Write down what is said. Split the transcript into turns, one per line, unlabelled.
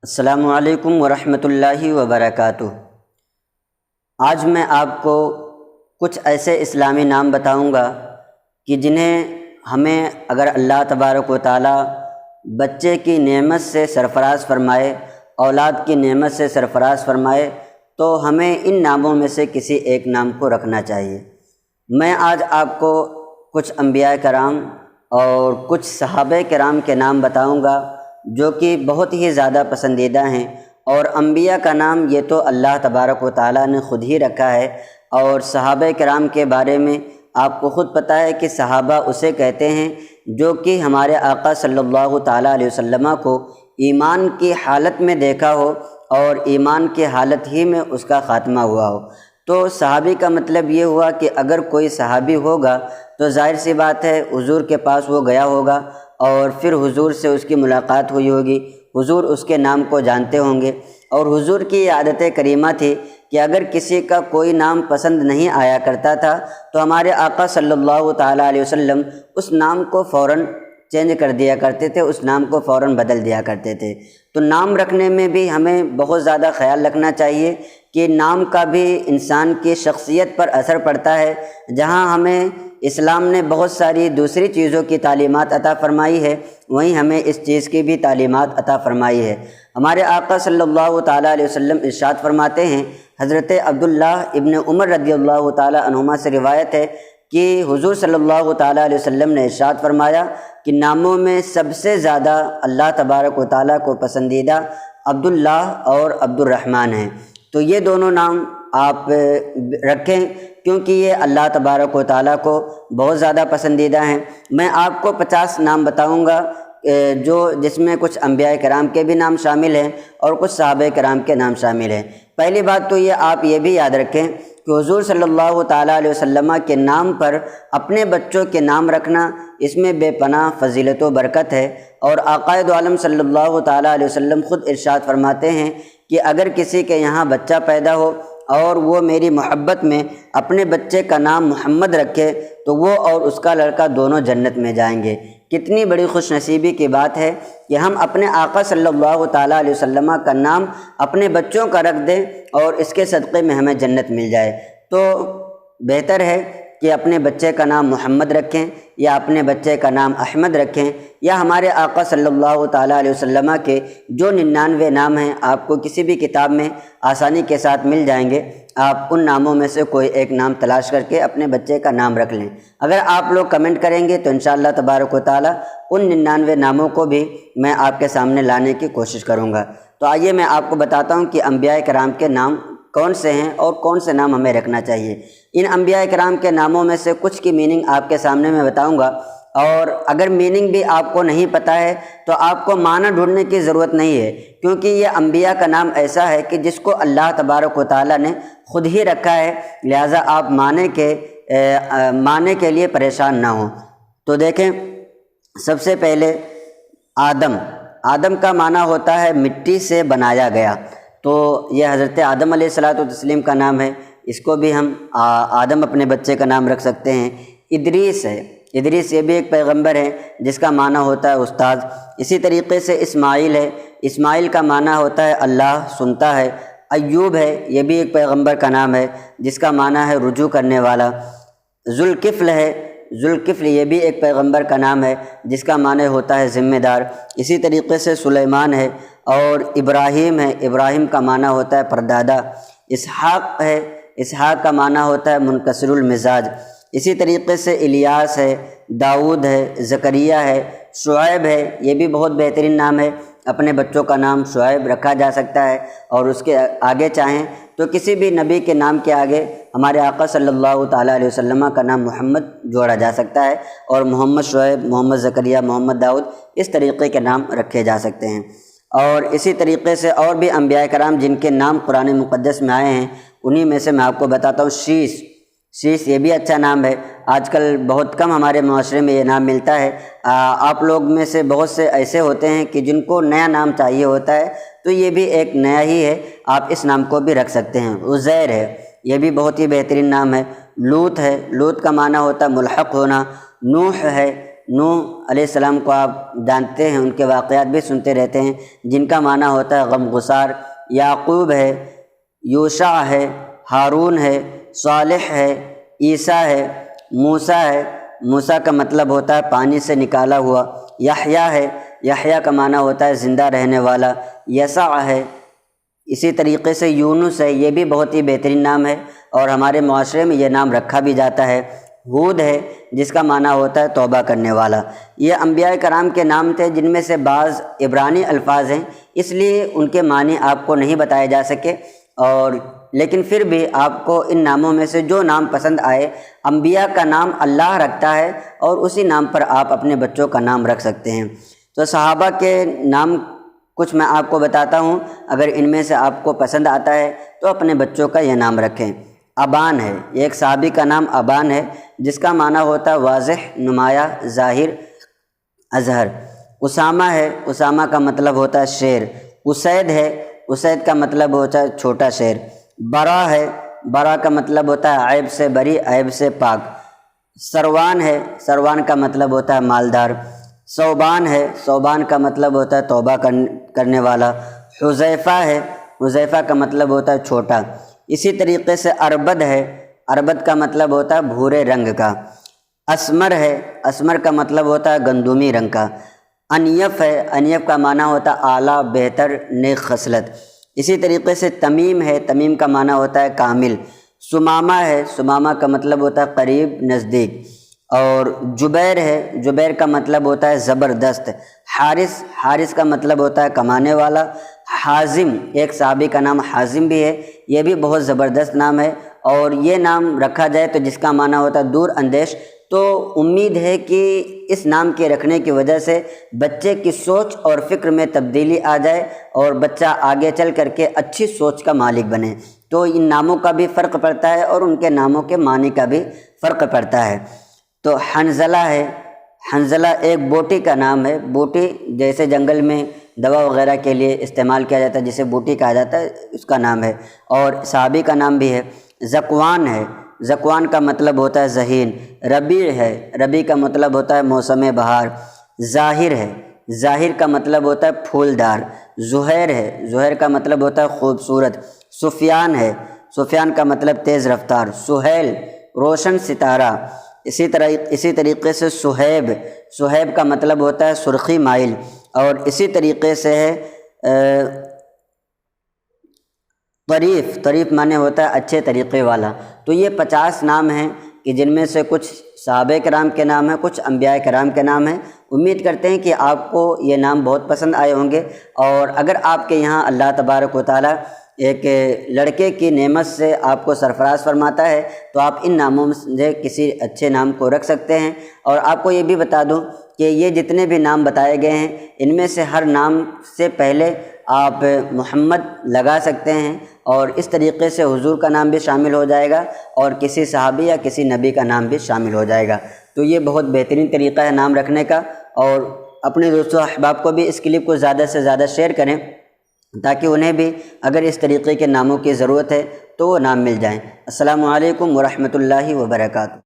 السلام علیکم ورحمۃ اللہ وبرکاتہ۔ آج میں آپ کو کچھ ایسے اسلامی نام بتاؤں گا کہ جنہیں ہمیں اگر اللہ تبارک و تعالی بچے کی نعمت سے سرفراز فرمائے، اولاد کی نعمت سے سرفراز فرمائے تو ہمیں ان ناموں میں سے کسی ایک نام کو رکھنا چاہیے۔ میں آج آپ کو کچھ انبیاء کرام اور کچھ صحابہ کرام کے نام بتاؤں گا جو کہ بہت ہی زیادہ پسندیدہ ہیں، اور انبیاء کا نام یہ تو اللہ تبارک و تعالیٰ نے خود ہی رکھا ہے، اور صحابہ کرام کے بارے میں آپ کو خود پتہ ہے کہ صحابہ اسے کہتے ہیں جو کہ ہمارے آقا صلی اللہ تعالیٰ علیہ وسلم کو ایمان کی حالت میں دیکھا ہو اور ایمان کی حالت ہی میں اس کا خاتمہ ہوا ہو۔ تو صحابی کا مطلب یہ ہوا کہ اگر کوئی صحابی ہوگا تو ظاہر سی بات ہے حضور کے پاس وہ گیا ہوگا اور پھر حضور سے اس کی ملاقات ہوئی ہوگی، حضور اس کے نام کو جانتے ہوں گے، اور حضور کی یہ عادت کریمہ تھی کہ اگر کسی کا کوئی نام پسند نہیں آیا کرتا تھا تو ہمارے آقا صلی اللہ تعالیٰ علیہ وسلم اس نام کو فوراً چینج کر دیا کرتے تھے، اس نام کو فوراً بدل دیا کرتے تھے۔ تو نام رکھنے میں بھی ہمیں بہت زیادہ خیال رکھنا چاہیے کہ نام کا بھی انسان کی شخصیت پر اثر پڑتا ہے۔ جہاں ہمیں اسلام نے بہت ساری دوسری چیزوں کی تعلیمات عطا فرمائی ہے، وہیں ہمیں اس چیز کی بھی تعلیمات عطا فرمائی ہے۔ ہمارے آقا صلی اللہ تعالیٰ علیہ وسلم ارشاد فرماتے ہیں، حضرت عبداللہ ابن عمر رضی اللہ تعالیٰ عنہما سے روایت ہے کہ حضور صلی اللہ تعالیٰ علیہ وسلم نے ارشاد فرمایا کہ ناموں میں سب سے زیادہ اللہ تبارک و تعالیٰ کو پسندیدہ عبداللہ اور عبد الرحمن ہیں۔ تو یہ دونوں نام آپ رکھیں کیونکہ یہ اللہ تبارک و تعالیٰ کو بہت زیادہ پسندیدہ ہیں۔ میں آپ کو 50 نام بتاؤں گا جس میں کچھ انبیاء کرام کے بھی نام شامل ہیں اور کچھ صحابہ کرام کے نام شامل ہیں۔ پہلی بات تو یہ آپ یہ بھی یاد رکھیں کہ حضور صلی اللہ تعالیٰ علیہ وسلم کے نام پر اپنے بچوں کے نام رکھنا، اس میں بے پناہ فضیلت و برکت ہے، اور آقا دو عالم صلی اللہ تعالیٰ علیہ وسلم خود ارشاد فرماتے ہیں کہ اگر کسی کے یہاں بچہ پیدا ہو اور وہ میری محبت میں اپنے بچے کا نام محمد رکھے تو وہ اور اس کا لڑکا دونوں جنت میں جائیں گے۔ کتنی بڑی خوش نصیبی کی بات ہے کہ ہم اپنے آقا صلی اللہ تعالیٰ علیہ وسلم کا نام اپنے بچوں کا رکھ دیں اور اس کے صدقے میں ہمیں جنت مل جائے۔ تو بہتر ہے کہ اپنے بچے کا نام محمد رکھیں یا اپنے بچے کا نام احمد رکھیں، یا ہمارے آقا صلی اللہ تعالیٰ علیہ وسلم کے جو 99 نام ہیں آپ کو کسی بھی کتاب میں آسانی کے ساتھ مل جائیں گے، آپ ان ناموں میں سے کوئی ایک نام تلاش کر کے اپنے بچے کا نام رکھ لیں۔ اگر آپ لوگ کمنٹ کریں گے تو انشاءاللہ تبارک و تعالیٰ ان 99 ناموں کو بھی میں آپ کے سامنے لانے کی کوشش کروں گا۔ تو آئیے میں آپ کو بتاتا ہوں کہ انبیاء کرام کے نام کون سے ہیں اور کون سے نام ہمیں رکھنا چاہیے۔ ان انبیاء کرام کے ناموں میں سے کچھ کی میننگ آپ کے سامنے میں بتاؤں گا، اور اگر میننگ بھی آپ کو نہیں پتہ ہے تو آپ کو معنی ڈھونڈنے کی ضرورت نہیں ہے، کیونکہ یہ انبیاء کا نام ایسا ہے کہ جس کو اللہ تبارک و تعالیٰ نے خود ہی رکھا ہے، لہٰذا آپ معنی کے لیے پریشان نہ ہوں۔ تو دیکھیں، سب سے پہلے آدم کا معنی ہوتا ہے مٹی سے بنایا گیا، تو یہ حضرت آدم علیہ الصلاۃ والتسلیم کا نام ہے، اس کو بھی ہم آدم اپنے بچے کا نام رکھ سکتے ہیں۔ ادریس ہے، ادریس یہ بھی ایک پیغمبر ہے جس کا معنی ہوتا ہے استاد۔ اسی طریقے سے اسماعیل ہے، اسماعیل کا معنی ہوتا ہے اللہ سنتا ہے۔ ایوب ہے، یہ بھی ایک پیغمبر کا نام ہے جس کا معنی ہے رجوع کرنے والا۔ ذوالکفل ہے، ذوالکفل یہ بھی ایک پیغمبر کا نام ہے جس کا معنی ہوتا ہے ذمہ دار۔ اسی طریقے سے سلیمان ہے، اور ابراہیم ہے، ابراہیم کا معنی ہوتا ہے پردادا۔ اسحاق ہے، اسحاق کا معنی ہوتا ہے منکسر المزاج۔ اسی طریقے سے الیاس ہے، داؤد ہے، زکریا ہے، شعیب ہے، یہ بھی بہت بہترین نام ہے، اپنے بچوں کا نام شعیب رکھا جا سکتا ہے، اور اس کے آگے چاہیں تو کسی بھی نبی کے نام کے آگے ہمارے آقا صلی اللہ تعالیٰ علیہ وسلم کا نام محمد جوڑا جا سکتا ہے، اور محمد شعیب، محمد زکریا، محمد داؤد اس طریقے کے نام رکھے جا سکتے ہیں۔ اور اسی طریقے سے اور بھی انبیاء کرام جن کے نام قرآن مقدس میں آئے ہیں، انہی میں سے میں آپ کو بتاتا ہوں۔ شیش یہ بھی اچھا نام ہے، آج کل بہت کم ہمارے معاشرے میں یہ نام ملتا ہے۔ آپ لوگ میں سے بہت سے ایسے ہوتے ہیں کہ جن کو نیا نام چاہیے ہوتا ہے، تو یہ بھی ایک نیا ہی ہے، آپ اس نام کو بھی رکھ سکتے ہیں۔ عزیر ہے، یہ بھی بہت ہی بہترین نام ہے۔ لوط ہے، لوط کا معنی ہوتا ہے ملحق ہونا۔ نوح ہے، نوح علیہ السلام کو آپ جانتے ہیں، ان کے واقعات بھی سنتے رہتے ہیں، جن کا معنی ہوتا ہے غم گسار۔ یعقوب ہے، یوشع ہے، ہارون ہے، صالح ہے، عیسیٰ ہے، موسیٰ ہے، موسیٰ کا مطلب ہوتا ہے پانی سے نکالا ہوا۔ یحییٰ ہے، یحییٰ کا معنی ہوتا ہے زندہ رہنے والا۔ یسع ہے، اسی طریقے سے یونس ہے، یہ بھی بہت ہی بہترین نام ہے اور ہمارے معاشرے میں یہ نام رکھا بھی جاتا ہے۔ ہود ہے، جس کا معنی ہوتا ہے توبہ کرنے والا۔ یہ انبیاء کرام کے نام تھے جن میں سے بعض عبرانی الفاظ ہیں، اس لیے ان کے معنی آپ کو نہیں بتائے جا سکے، اور لیکن پھر بھی آپ کو ان ناموں میں سے جو نام پسند آئے، انبیاء کا نام اللہ رکھتا ہے اور اسی نام پر آپ اپنے بچوں کا نام رکھ سکتے ہیں۔ تو صحابہ کے نام کچھ میں آپ کو بتاتا ہوں، اگر ان میں سے آپ کو پسند آتا ہے تو اپنے بچوں کا یہ نام رکھیں۔ ابان ہے، یہ ایک صحابی کا نام ابان ہے، جس کا معنی ہوتا ہے واضح، نمایاں، ظاہر، اظہر۔ اسامہ ہے، اسامہ کا مطلب ہوتا ہے شیر۔ اسید ہے، اسید کا مطلب ہوتا ہے چھوٹا شیر۔ برا ہے، برا کا مطلب ہوتا ہے عیب سے بری، عیب سے پاک۔ سروان ہے، سروان کا مطلب ہوتا ہے مالدار۔ صوبان ہے، صوبان کا مطلب ہوتا ہے توبہ کرنے والا۔ حذیفہ ہے، حذیفہ کا مطلب ہوتا ہے چھوٹا۔ اسی طریقے سے اربد ہے، اربد کا مطلب ہوتا ہے بھورے رنگ کا۔ اسمر ہے، اسمر کا مطلب ہوتا ہے گندمی رنگ کا۔ انیف ہے، انیف کا معنی ہوتا ہے اعلیٰ، بہتر، نیک خصلت۔ اسی طریقے سے تمیم ہے، تمیم کا معنی ہوتا ہے کامل۔ سمامہ ہے، سمامہ کا مطلب ہوتا ہے قریب، نزدیک۔ اور جبیر ہے، جبیر کا مطلب ہوتا ہے زبردست۔ حارث، حارث کا مطلب ہوتا ہے کمانے والا۔ حازم، ایک صحابی کا نام حازم بھی ہے، یہ بھی بہت زبردست نام ہے، اور یہ نام رکھا جائے تو جس کا معنی ہوتا ہے دور اندیش، تو امید ہے کہ اس نام کے رکھنے کی وجہ سے بچے کی سوچ اور فکر میں تبدیلی آ جائے اور بچہ آگے چل کر کے اچھی سوچ کا مالک بنے۔ تو ان ناموں کا بھی فرق پڑتا ہے اور ان کے ناموں کے معنی کا بھی فرق پڑتا ہے۔ تو حنظلہ ہے، حنظلہ ایک بوٹی کا نام ہے، بوٹی جیسے جنگل میں دوا وغیرہ کے لیے استعمال کیا جاتا ہے، جسے بوٹی کہا جاتا ہے، اس کا نام ہے، اور صحابی کا نام بھی ہے۔ ذکوان ہے، ذکوان کا مطلب ہوتا ہے ذہین۔ ربیع ہے، ربیع کا مطلب ہوتا ہے موسم بہار۔ ظاہر ہے، ظاہر کا مطلب ہوتا ہے پھولدار۔ زہیر ہے، زہیر کا مطلب ہوتا ہے خوبصورت۔ سفیان ہے، سفیان کا مطلب تیز رفتار۔ سہیل، روشن ستارہ۔ اسی طریقے سے صہیب، صہیب کا مطلب ہوتا ہے سرخی مائل، اور اسی طریقے سے ہے طریف، طریف معنی ہوتا ہے اچھے طریقے والا۔ تو یہ 50 نام ہیں کہ جن میں سے کچھ صحابہ کرام کے نام ہیں، کچھ انبیاء کرام کے نام ہیں۔ امید کرتے ہیں کہ آپ کو یہ نام بہت پسند آئے ہوں گے، اور اگر آپ کے یہاں اللہ تبارک و تعالیٰ ایک لڑکے کی نعمت سے آپ کو سرفراز فرماتا ہے تو آپ ان ناموں سے کسی اچھے نام کو رکھ سکتے ہیں۔ اور آپ کو یہ بھی بتا دوں کہ یہ جتنے بھی نام بتائے گئے ہیں، ان میں سے ہر نام سے پہلے آپ محمد لگا سکتے ہیں، اور اس طریقے سے حضور کا نام بھی شامل ہو جائے گا اور کسی صحابی یا کسی نبی کا نام بھی شامل ہو جائے گا۔ تو یہ بہت بہترین طریقہ ہے نام رکھنے کا، اور اپنے دوستوں احباب کو بھی اس کلپ کو زیادہ سے زیادہ شیئر کریں تاکہ انہیں بھی اگر اس طریقے کے ناموں کی ضرورت ہے تو وہ نام مل جائیں۔ السلام علیکم ورحمۃ اللہ وبرکاتہ۔